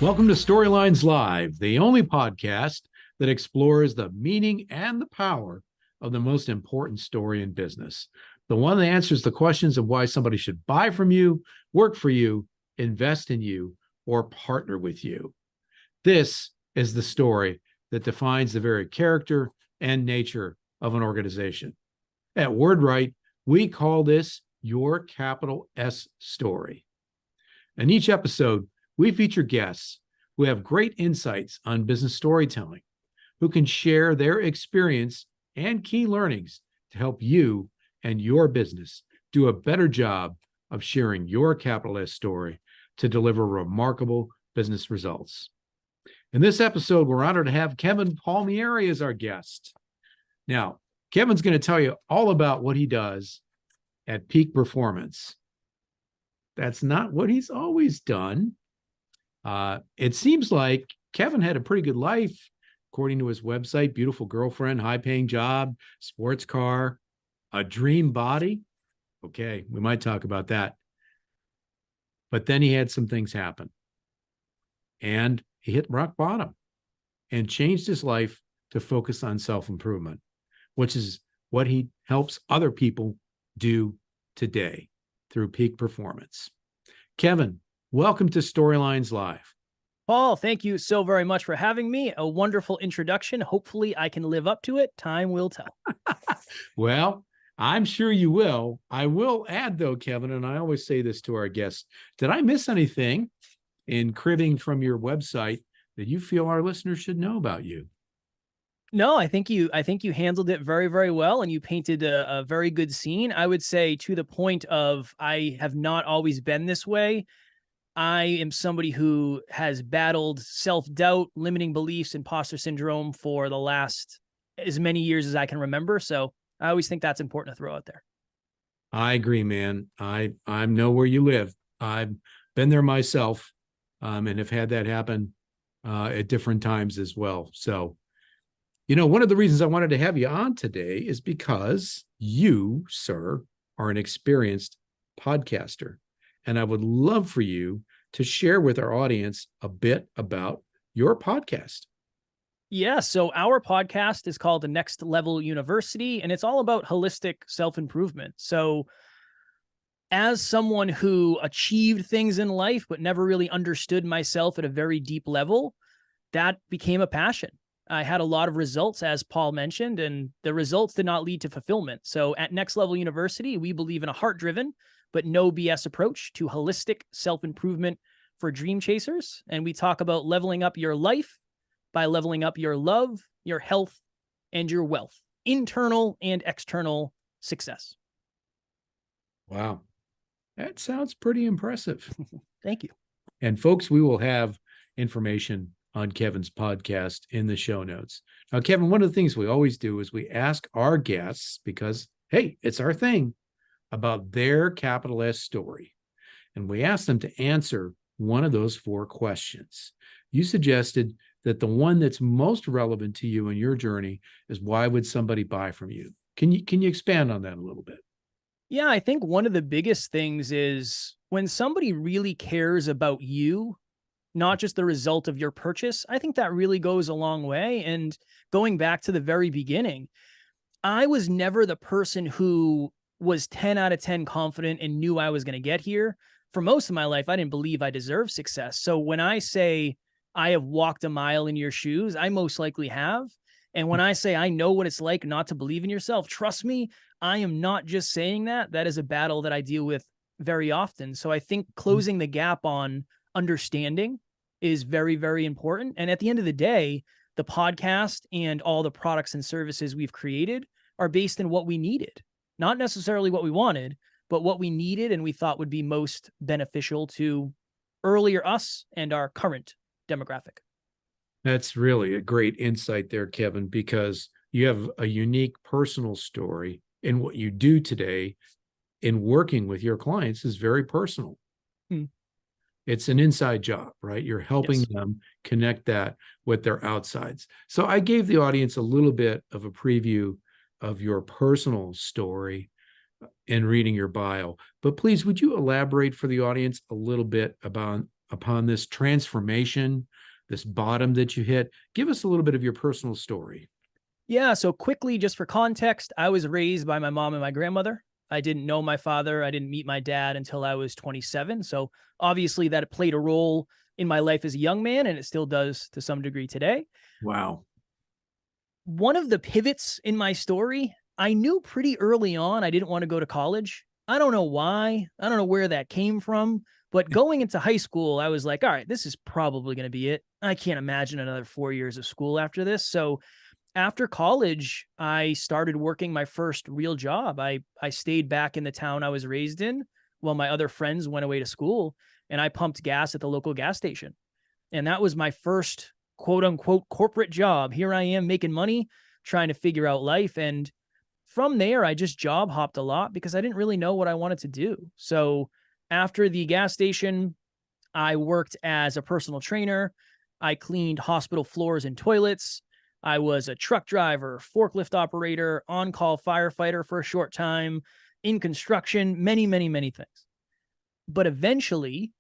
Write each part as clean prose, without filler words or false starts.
Welcome to Storylines Live, the only podcast that explores the meaning and the power of the most important story in business. The one that answers the questions of why somebody should buy from you, work for you, invest in you, or partner with you. This is the story that defines the very character and nature of an organization. At WordWrite, we call this your capital S story. In each episode, we feature guests who have great insights on business storytelling, who can share their experience and key learnings to help you and your business do a better job of sharing your capital S story to deliver remarkable business results. In this episode, we're honored to have Kevin Palmieri as our guest. Now, Kevin's going to tell you all about what he does at Peak Performance. That's not what he's always done. It seems like Kevin had a pretty good life, according to his website: beautiful girlfriend, high-paying job, sports car, a dream body. Okay, we might talk about that. But then he had some things happen, and he hit rock bottom and changed his life to focus on self-improvement, which is what he helps other people do today through Peak Performance. Kevin, welcome to Storylines Live. Paul, thank you so very much for having me. A wonderful introduction. Hopefully I can live up to it. Time will tell. Well, I'm sure you will. I will add, though, Kevin, and I always say this to our guests, did I miss anything in cribbing from your website that you feel our listeners should know about you? No, I think you handled it very, very well, and you painted a very good scene. I would say, to the point of, I have not always been this way. I am somebody who has battled self-doubt, limiting beliefs, imposter syndrome for the last as many years as I can remember. So I always think that's important to throw out there. I agree, man. I know where you live. I've been there myself, and have had that happen at different times as well. So, one of the reasons I wanted to have you on today is because you, sir, are an experienced podcaster. And I would love for you to share with our audience a bit about your podcast. Yeah, so our podcast is called The Next Level University, and it's all about holistic self-improvement. So as someone who achieved things in life but never really understood myself at a very deep level, that became a passion. I had a lot of results, as Paul mentioned, and the results did not lead to fulfillment. So at Next Level University, we believe in a heart-driven but no BS approach to holistic self-improvement for dream chasers. And we talk about leveling up your life by leveling up your love, your health, and your wealth, internal and external success. Wow. That sounds pretty impressive. Thank you. And folks, we will have information on Kevin's podcast in the show notes. Now, Kevin, one of the things we always do is we ask our guests, because, hey, it's our thing, about their capital S story. And we asked them to answer one of those 4 questions. You suggested that the one that's most relevant to you in your journey is, why would somebody buy from you? Can you expand on that a little bit? Yeah, I think one of the biggest things is when somebody really cares about you, not just the result of your purchase. I think that really goes a long way. And going back to the very beginning, I was never the person who was 10 out of 10 confident and knew I was going to get here. For most of my life, I didn't believe I deserved success. So when I say I have walked a mile in your shoes, I most likely have. And when I say I know what it's like not to believe in yourself, trust me, I am not just saying that. That is a battle that I deal with very often. So I think closing the gap on understanding is very, very important. And at the end of the day, the podcast and all the products and services we've created are based in what we needed. Not necessarily what we wanted, but what we needed and we thought would be most beneficial to earlier us and our current demographic. That's really a great insight there, Kevin, because you have a unique personal story, and what you do today in working with your clients is very personal. It's an inside job, right? You're helping them connect that with their outsides. So I gave the audience a little bit of a preview of your personal story in reading your bio, but please, would you elaborate for the audience a little bit about upon this transformation, this bottom that you hit? Give us a little bit of your personal story. Yeah. So quickly, just for context, I was raised by my mom and my grandmother. I didn't know my father. I didn't meet my dad until I was 27. So obviously that played a role in my life as a young man, and it still does to some degree today. Wow. One of the pivots in my story, I knew pretty early on I didn't want to go to college. I don't know why. I don't know where that came from. But going into high school, I was like, all right, this is probably going to be it. I can't imagine another 4 years of school after this. So after college, I started working my first real job. I stayed back in the town I was raised in while my other friends went away to school, and I pumped gas at the local gas station. And that was my first quote unquote corporate job. Here I am making money, trying to figure out life. And from there, I just job hopped a lot because I didn't really know what I wanted to do. So after the gas station, I worked as a personal trainer. I cleaned hospital floors and toilets. I was a truck driver, forklift operator, on-call firefighter for a short time, in construction, many, many, many things. But eventually,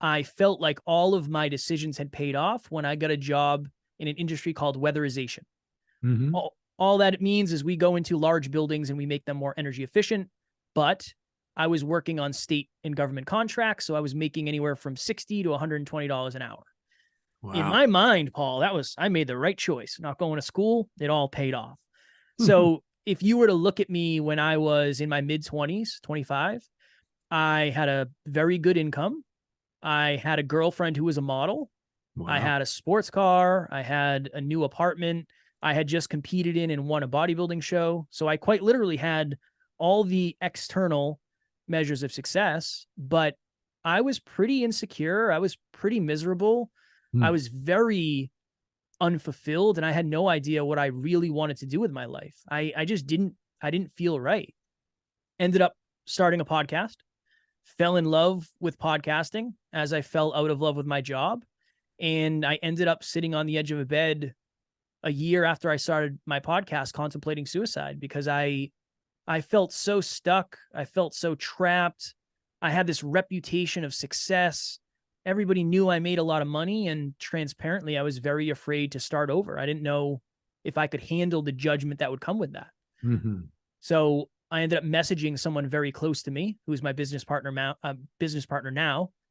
I felt like all of my decisions had paid off when I got a job in an industry called weatherization. Mm-hmm. All that it means is we go into large buildings and we make them more energy efficient. But I was working on state and government contracts, so I was making anywhere from $60 to $120 an hour. Wow. In my mind, Paul, I made the right choice. Not going to school, it all paid off. So if you were to look at me when I was in my mid-20s, 25, I had a very good income. I had a girlfriend who was a model. Wow. I had a sports car. I had a new apartment. I had just competed in and won a bodybuilding show. So I quite literally had all the external measures of success, but I was pretty insecure. I was pretty miserable. I was very unfulfilled, and I had no idea what I really wanted to do with my life. I just didn't feel right. Ended up starting a podcast, fell in love with podcasting as I fell out of love with my job. And I ended up sitting on the edge of a bed a year after I started my podcast, contemplating suicide, because I felt so stuck. I felt so trapped. I had this reputation of success. Everybody knew I made a lot of money, and transparently, I was very afraid to start over. I didn't know if I could handle the judgment that would come with that. Mm-hmm. So I ended up messaging someone very close to me, who's my business partner now.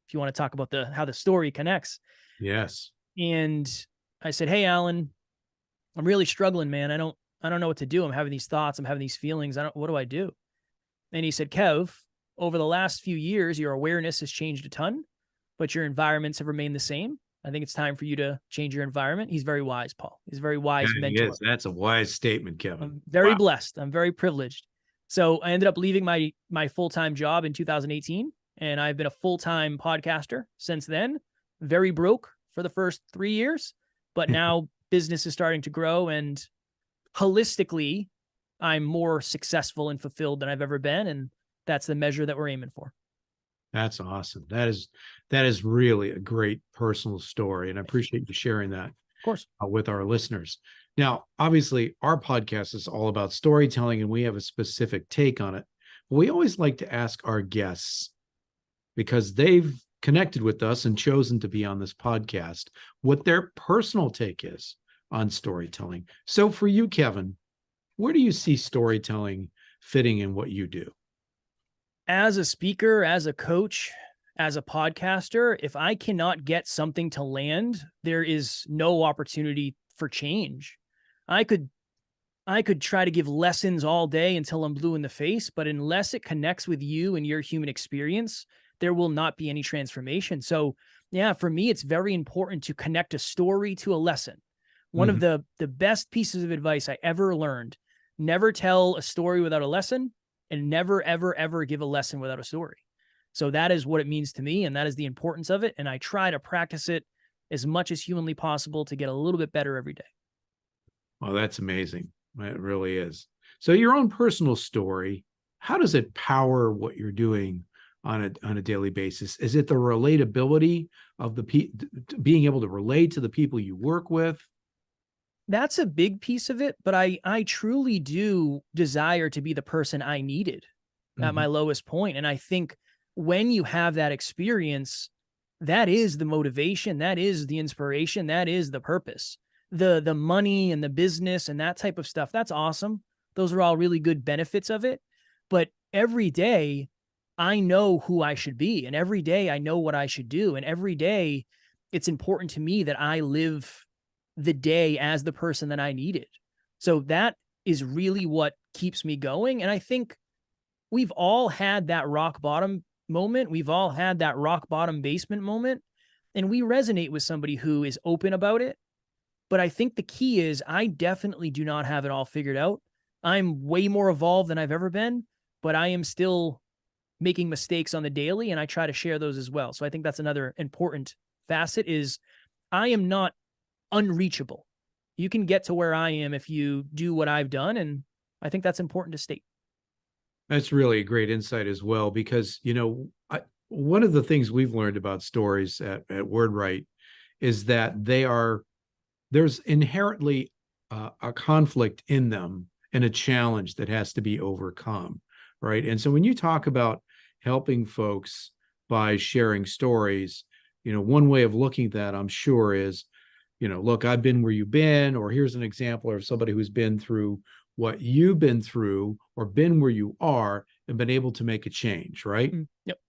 If you want to talk about how the story connects. Yes. And I said, "Hey, Alan, I'm really struggling, man. I don't know what to do. I'm having these thoughts. I'm having these feelings. What do I do?" And he said, "Kev, over the last few years, your awareness has changed a ton, but your environments have remained the same. I think it's time for you to change your environment." He's very wise, Paul. He's a very wise mentor. Yes, that's a wise statement, Kevin. I'm very blessed. I'm very privileged. So I ended up leaving my full-time job in 2018, and I've been a full-time podcaster since then. Very broke for the first 3 years, but now business is starting to grow, and holistically, I'm more successful and fulfilled than I've ever been, and that's the measure that we're aiming for. That's awesome. That is really a great personal story, and I appreciate you sharing that, of course, with our listeners. Now, obviously, our podcast is all about storytelling, and we have a specific take on it. We always like to ask our guests, because they've connected with us and chosen to be on this podcast, what their personal take is on storytelling. So for you, Kevin, where do you see storytelling fitting in what you do? As a speaker, as a coach, as a podcaster, if I cannot get something to land, there is no opportunity for change. I could try to give lessons all day until I'm blue in the face, but unless it connects with you and your human experience, there will not be any transformation. So yeah, for me, it's very important to connect a story to a lesson. One of the best pieces of advice I ever learned: never tell a story without a lesson, and never, ever, ever give a lesson without a story. So that is what it means to me, and that is the importance of it. And I try to practice it as much as humanly possible to get a little bit better every day. Well, that's amazing. It really is. So your own personal story, how does it power what you're doing on a daily basis? Is it the relatability of being able to relate to the people you work with? That's a big piece of it, but I truly do desire to be the person I needed at my lowest point. And I think when you have that experience, that is the motivation, that is the inspiration, that is the purpose. The money and the business and that type of stuff, that's awesome. Those are all really good benefits of it. But every day I know who I should be, and every day I know what I should do, and every day it's important to me that I live the day as the person that I needed. So that is really what keeps me going. And I think we've all had that rock bottom moment. We've all had that rock bottom basement moment, and we resonate with somebody who is open about it. But I think the key is I definitely do not have it all figured out. I'm way more evolved than I've ever been, but I am still making mistakes on the daily, and I try to share those as well. So I think that's another important facet is I am not unreachable. You can get to where I am if you do what I've done, and I think that's important to state. That's really a great insight as well, because, one of the things we've learned about stories at WordWrite is that there's inherently a conflict in them and a challenge that has to be overcome, right? And so when you talk about helping folks by sharing stories, one way of looking at that, I'm sure, is, look, I've been where you've been, or here's an example of somebody who's been through what you've been through or been where you are and been able to make a change, right? Yep.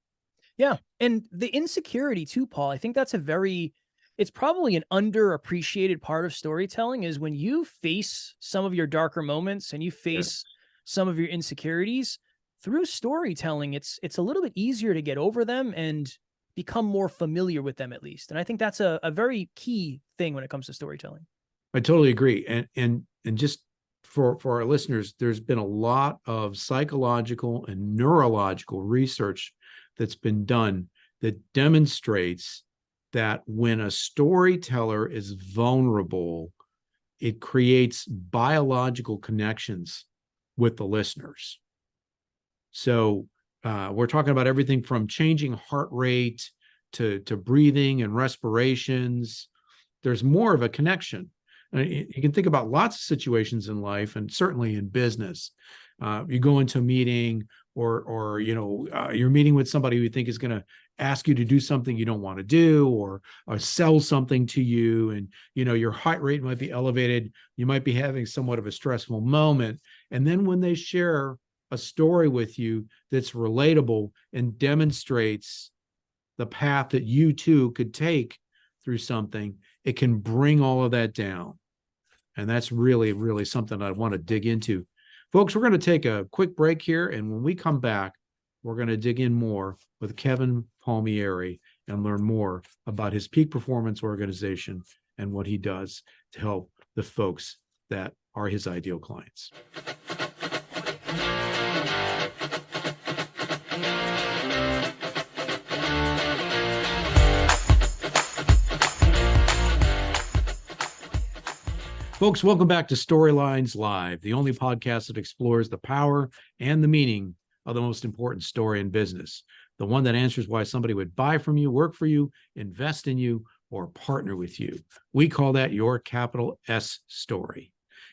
Yeah. And the insecurity too, Paul, I think it's probably an underappreciated part of storytelling is when you face some of your darker moments and you face some of your insecurities through storytelling, it's a little bit easier to get over them and become more familiar with them, at least. And I think that's a very key thing when it comes to storytelling. I totally agree. And just for our listeners, there's been a lot of psychological and neurological research that's been done that demonstrates that when a storyteller is vulnerable, it creates biological connections with the listeners. So we're talking about everything from changing heart rate to breathing and respirations. There's more of a connection. You can think about lots of situations in life, and certainly in business. You go into a meeting, or you're meeting with somebody who you think is going to ask you to do something you don't want to do, or sell something to you, and your heart rate might be elevated. You might be having somewhat of a stressful moment, and then when they share a story with you that's relatable and demonstrates the path that you too could take through something, it can bring all of that down. And that's really, really something I want to dig into. Folks, we're going to take a quick break here. And when we come back, we're going to dig in more with Kevin Palmieri and learn more about his peak performance organization and what he does to help the folks that are his ideal clients. Folks, welcome back to Storylines Live, the only podcast that explores the power and the meaning of the most important story in business, the one that answers why somebody would buy from you, work for you, invest in you, or partner with you. We call that your capital S story.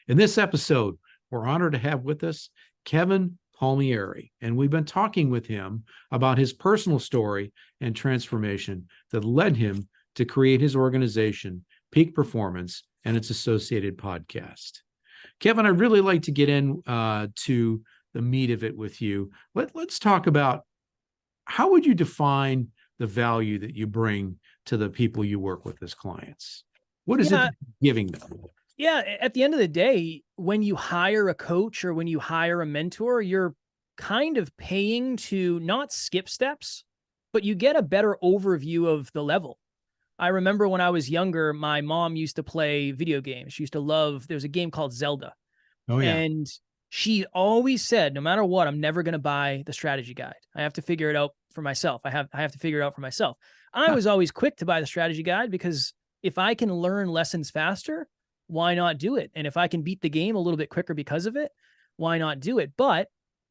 In this episode, we're honored to have with us Kevin Palmieri, and we've been talking with him about his personal story and transformation that led him to create his organization, Peak Performance, and its associated podcast. Kevin, I'd really like to get in to the meat of it with you. Let's talk about, how would you define the value that you bring to the people you work with as clients? What is it that you're giving them? Yeah, at the end of the day, when you hire a coach or when you hire a mentor, you're kind of paying to not skip steps, but you get a better overview of the level. I remember when I was younger, my mom used to play video games. She used to love, there's a game called Zelda. Oh, yeah. And she always said, no matter what, I'm never going to buy the strategy guide. I have to figure it out for myself. I have to figure it out for myself. I was always quick to buy the strategy guide because if I can learn lessons faster, why not do it? And if I can beat the game a little bit quicker because of it, why not do it? But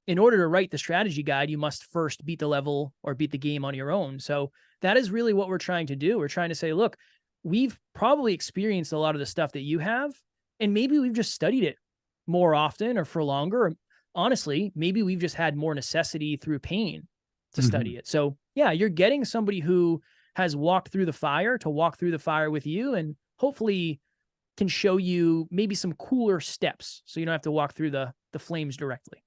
in order to write the strategy guide, you must first beat the level or beat the game on your own. So that is really what we're trying to do. We're trying to say, look, we've probably experienced a lot of the stuff that you have, and maybe we've just studied it more often or for longer. Or honestly, maybe we've just had more necessity through pain to study it. So yeah, you're getting somebody who has walked through the fire to walk through the fire with you, and hopefully can show you maybe some cooler steps so you don't have to walk through the flames directly.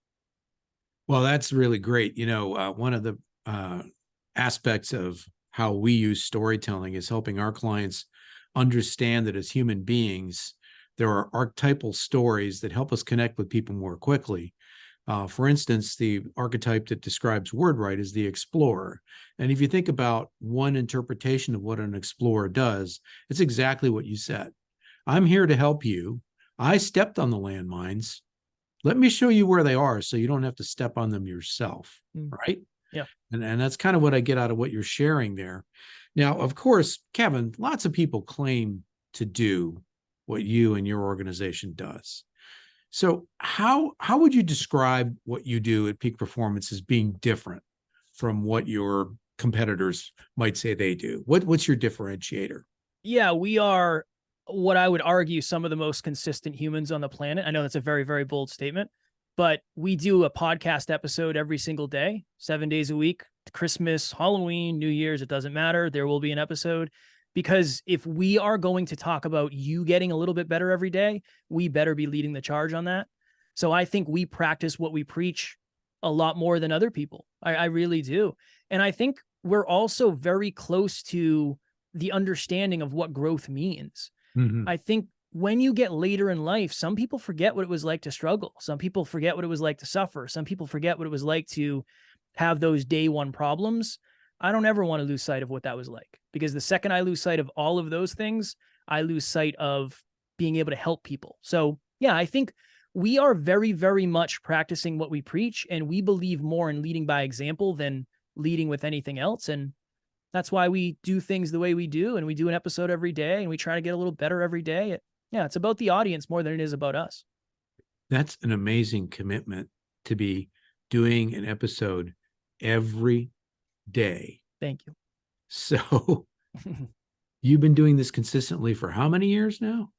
Well, that's really great. One of the aspects of how we use storytelling is helping our clients understand that as human beings, there are archetypal stories that help us connect with people more quickly. For instance, the archetype that describes WordWrite is the explorer. And if you think about one interpretation of what an explorer does, it's exactly what you said. I'm here to help you. I stepped on the landmines. Let me show you where they are so you don't have to step on them yourself, right? Yeah. And that's kind of what I get out of what you're sharing there. Now, of course, Kevin, lots of people claim to do what you and your organization does. So how would you describe what you do at Peak Performance as being different from what your competitors might say they do? What's your differentiator? Yeah, we are what I would argue some of the most consistent humans on the planet. I know that's a very, very bold statement, but we do a podcast episode every single day, 7 days a week, Christmas, Halloween, New Year's, it doesn't matter. There will be an episode, because if we are going to talk about you getting a little bit better every day, we better be leading the charge on that. So I think we practice what we preach a lot more than other people. I really do. And I think we're also very close to the understanding of what growth means. Mm-hmm. I think when you get later in life, some people forget what it was like to struggle. Some people forget what it was like to suffer. Some people forget what it was like to have those day one problems. I don't ever want to lose sight of what that was like, because the second I lose sight of all of those things, I lose sight of being able to help people. So yeah, I think we are very, very much practicing what we preach, and we believe more in leading by example than leading with anything else. And that's why we do things the way we do, and we do an episode every day, and we try to get a little better every day. Yeah, it's about the audience more than it is about us. That's an amazing commitment to be doing an episode every day. Thank you. So you've been doing this consistently for how many years now?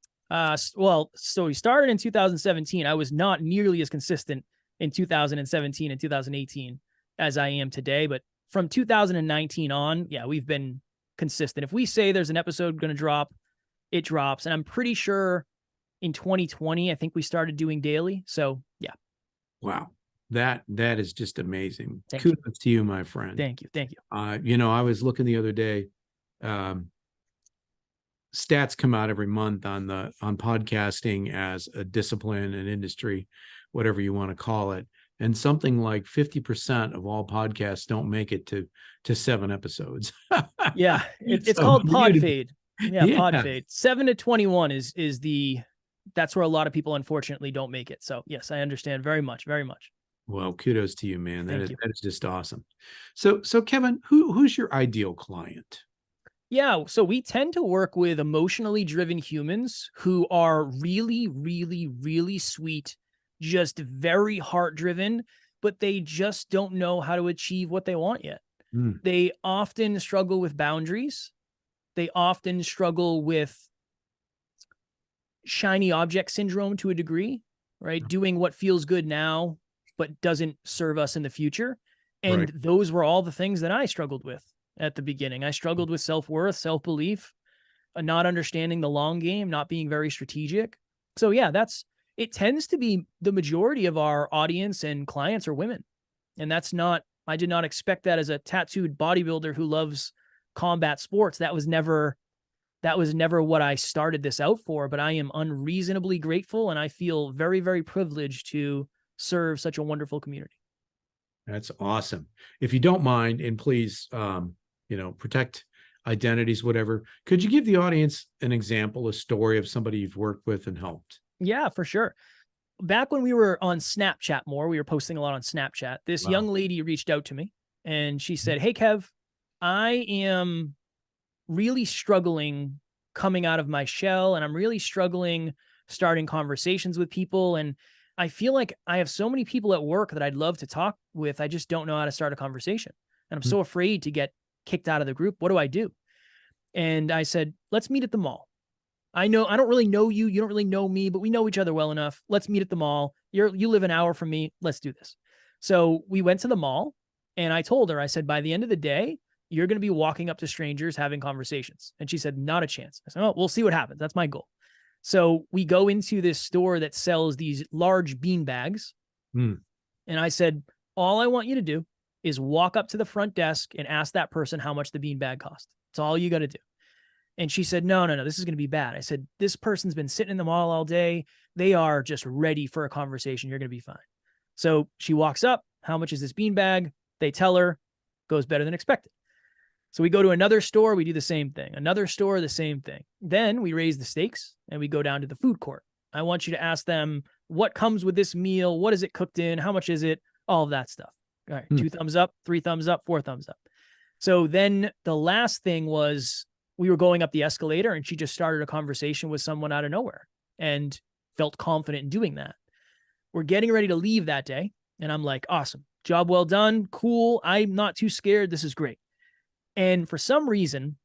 Well, so we started in 2017. I was not nearly as consistent in 2017 and 2018 as I am today, but from 2019 on, yeah, we've been consistent. If we say there's an episode going to drop, it drops. And I'm pretty sure in 2020, I think we started doing daily. So yeah. Wow. That is just amazing. Thank Kudos to you, my friend. Thank you. Thank you. I was looking the other day. Stats come out every month on podcasting as a discipline, an industry, whatever you want to call it. And something like 50% of all podcasts don't make it to 7 episodes. Yeah. It's called pod fade. Yeah, Yeah. pod fade. 7 to 21 is that's where a lot of people unfortunately don't make it. So yes, I understand very much, very much. Well, kudos to you, man. That Thank is just awesome. So Kevin, who's your ideal client? Yeah, so we tend to work with emotionally driven humans who are really, really, really sweet, just very heart driven, but they just don't know how to achieve what they want yet. Mm. They often struggle with boundaries. They often struggle with shiny object syndrome to a degree, right? Doing what feels good now, but doesn't serve us in the future. And Right. those were all the things that I struggled with at the beginning. I struggled with self-worth, self-belief, not understanding the long game, not being very strategic. So yeah, it tends to be the majority of our audience and clients are women. And I did not expect that as a tattooed bodybuilder who loves combat sports. That was never what I started this out for, but I am unreasonably grateful, and I feel very, very privileged to serve such a wonderful community. That's awesome. If you don't mind, and please, protect identities, whatever, could you give the audience an example, a story of somebody you've worked with and helped? Yeah, for sure. Back when we were on Snapchat more, we were posting a lot on Snapchat. This young lady reached out to me and she said, "Hey, Kev, I am really struggling coming out of my shell, and I'm really struggling starting conversations with people. And I feel like I have so many people at work that I'd love to talk with. I just don't know how to start a conversation. And I'm so afraid to get kicked out of the group. What do I do?" And I said, "Let's meet at the mall. I don't really know you. You don't really know me, but we know each other well enough. Let's meet at the mall. You live an hour from me. Let's do this." So we went to the mall, and I told her, I said, "By the end of the day, you're going to be walking up to strangers having conversations. And she said, not a chance. I said, oh, we'll see what happens. That's my goal. So we go into this store that sells these large bean bags. Mm. And I said, all I want you to do is walk up to the front desk and ask that person how much the bean bag cost. That's all you got to do. And she said, no, this is going to be bad. I said, this person's been sitting in the mall all day. They are just ready for a conversation. You're going to be fine. So she walks up. How much is this bean bag? They tell her, goes better than expected. So we go to another store. We do the same thing. Another store, the same thing. Then we raise the stakes and we go down to the food court. I want you to ask them, what comes with this meal? What is it cooked in? How much is it? All of that stuff. All right. 2 thumbs up, 3 thumbs up, 4 thumbs up. So then the last thing was we were going up the escalator and she just started a conversation with someone out of nowhere and felt confident in doing that. We're getting ready to leave that day. And I'm like, awesome. Job well done. Cool. I'm not too scared. This is great. And for some reason,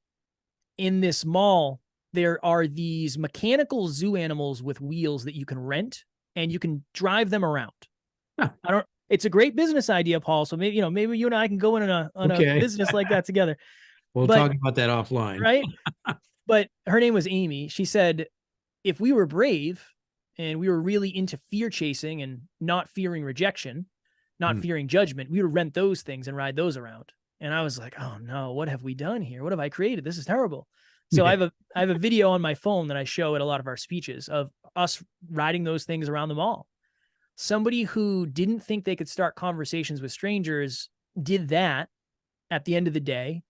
in this mall, there are these mechanical zoo animals with wheels that you can rent and you can drive them around. Huh. It's a great business idea, Paul. So maybe you and I can go in on a business like that together. We'll talk about that offline. Right. But her name was Amy. She said, if we were brave and we were really into fear chasing and not fearing rejection, not fearing judgment, we would rent those things and ride those around. And I was like, oh no, what have we done here? What have I created? This is terrible. So I have a video on my phone that I show at a lot of our speeches of us riding those things around the mall. Somebody who didn't think they could start conversations with strangers did that at the end of the day.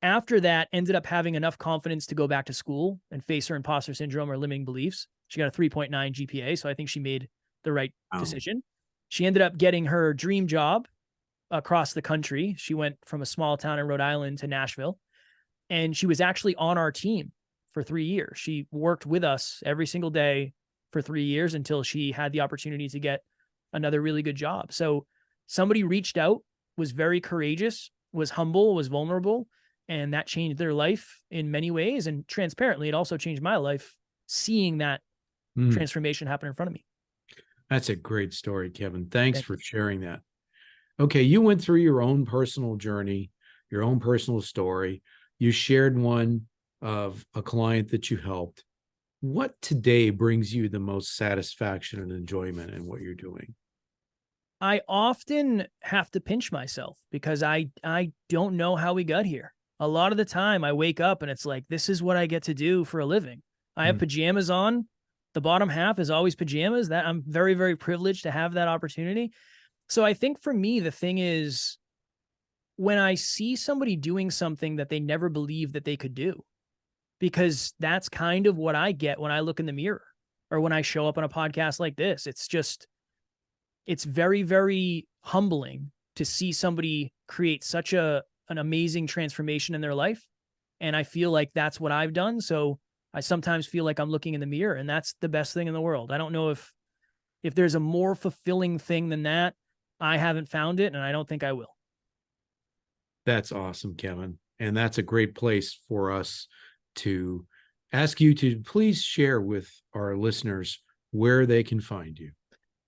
After that, ended up having enough confidence to go back to school and face her imposter syndrome or limiting beliefs. She got a 3.9 GPA, so I think she made the right decision. She ended up getting her dream job across the country. She went from a small town in Rhode Island to Nashville, and she was actually on our team for 3 years. She worked with us every single day for 3 years until she had the opportunity to get another really good job. So somebody reached out, was very courageous, was humble, was vulnerable, and that changed their life in many ways. And transparently, it also changed my life seeing that transformation happen in front of me. That's a great story, Kevin. Thanks for sharing that. Okay, you went through your own personal journey, your own personal story. You shared one of a client that you helped. What today brings you the most satisfaction and enjoyment in what you're doing? I often have to pinch myself because I don't know how we got here. A lot of the time I wake up and it's like, this is what I get to do for a living. I have pajamas on. The bottom half is always pajamas. That I'm very, very privileged to have that opportunity. So I think for me, the thing is when I see somebody doing something that they never believed that they could do, because that's kind of what I get when I look in the mirror or when I show up on a podcast like this. It's very, very humbling to see somebody create such an amazing transformation in their life. And I feel like that's what I've done. So I sometimes feel like I'm looking in the mirror, and that's the best thing in the world. I don't know if there's a more fulfilling thing than that. I haven't found it, and I don't think I will. That's awesome, Kevin. And that's a great place for us to ask you to please share with our listeners where they can find you.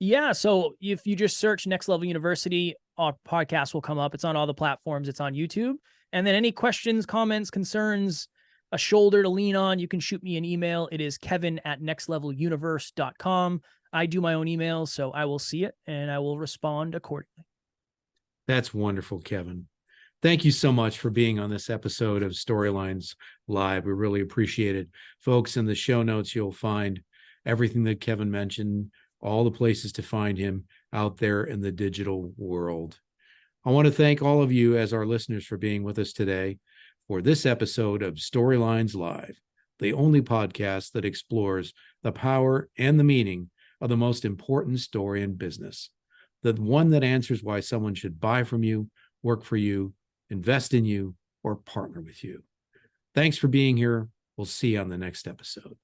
Yeah. So if you just search Next Level University, our podcast will come up. It's on all the platforms. It's on YouTube. And then any questions, comments, concerns, a shoulder to lean on, you can shoot me an email. It is kevin@nextleveluniverse.com. I do my own emails, so I will see it and I will respond accordingly. That's wonderful, Kevin. Thank you so much for being on this episode of Storylines Live. We really appreciate it. Folks, in the show notes, you'll find everything that Kevin mentioned, all the places to find him out there in the digital world. I want to thank all of you as our listeners for being with us today for this episode of Storylines Live, the only podcast that explores the power and the meaning of the most important story in business, the one that answers why someone should buy from you, work for you, invest in you, or partner with you. Thanks for being here. We'll see you on the next episode.